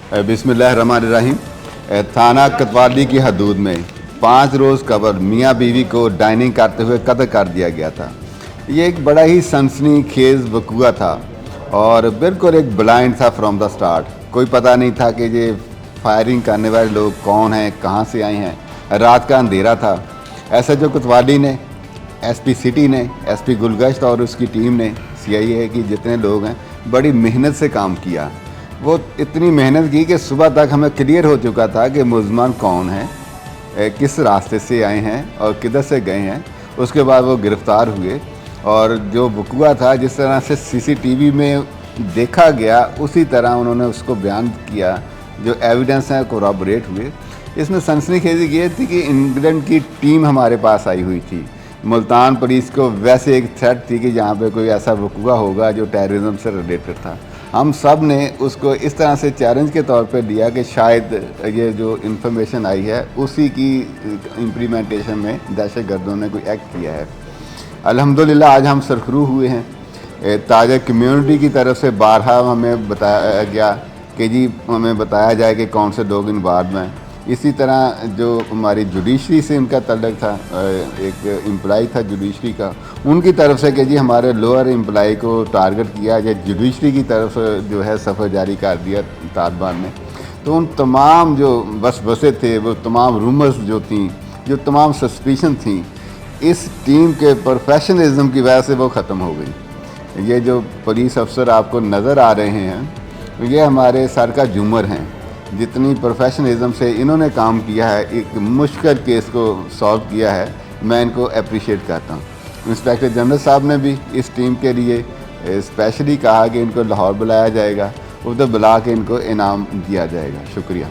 बिस्मिल्लाहिर्रहमानिर्रहीम। थाना कोतवाली की हदूद में 5 रोज़ कबल मियाँ बीवी को डाइनिंग करते हुए कत्ल कर दिया गया था। ये एक बड़ा ही सनसनीखेज़ वक़ूआ था और बिल्कुल एक ब्लाइंड था फ्रॉम द स्टार्ट। कोई पता नहीं था कि ये फायरिंग करने वाले लोग कौन हैं, कहाँ से आए हैं। रात का अंधेरा था। SHO कोतवाली ने, SP सिटी ने, SP गुलगश्त और उसकी टीम ने, CIA की जितने लोग हैं, बड़ी मेहनत से काम किया। वो इतनी मेहनत की कि सुबह तक हमें क्लियर हो चुका था कि मुलज़मान कौन हैं, किस रास्ते से आए हैं और किधर से गए हैं। उसके बाद वो गिरफ़्तार हुए और जो वक़ूआ था जिस तरह से CCTV में देखा गया उसी तरह उन्होंने उसको बयान किया। जो एविडेंस हैं कोरॉबरेट हुए। इसमें सनसनीखेज़ी ये थी कि इंग्लैंड की टीम हमारे पास आई हुई थी। मुल्तान पुलिस को वैसे एक थ्रेट थी कि जहाँ पे कोई ऐसा वक़ूआ होगा जो टेररिज्म से रिलेटेड था। हम सब ने उसको इस तरह से चैलेंज के तौर पे लिया कि शायद ये जो इन्फॉर्मेशन आई है उसी की इम्प्लीमेंटेशन में दहशतगर्दों ने कोई एक्ट किया है। अल्हम्दुलिल्लाह आज हम सरखरू हुए हैं। ताजा कम्युनिटी की तरफ से बारहा हमें बताया गया कि जी हमें बताया जाए कि कौन से लोग इन्वॉल्व हैं। इसी तरह जो हमारी जुडिशरी से उनका तल्लक था, एक एम्प्लॉई था जुडिशरी का, उनकी तरफ से कि जी हमारे लोअर एम्प्लॉई को टारगेट किया या जुडिशरी की तरफ जो है सफ़र जारी कर दिया तालिबान ने। तो उन तमाम जो बसे थे, वो तमाम रूमर्स जो थी, जो तमाम सस्पिशन थी, इस टीम के प्रोफेशनलिज्म की वजह से वो ख़त्म हो गई। ये जो पुलिस अफसर आपको नज़र आ रहे हैं ये हमारे सर का झूमर हैं। जितनी प्रोफेशनलिज्म से इन्होंने काम किया है, एक मुश्किल केस को सॉल्व किया है, मैं इनको अप्रिशिएट करता हूँ। इंस्पेक्टर जनरल साहब ने भी इस टीम के लिए स्पेशली कहा कि इनको लाहौर बुलाया जाएगा, उधर बुला के इनको इनाम दिया जाएगा। शुक्रिया।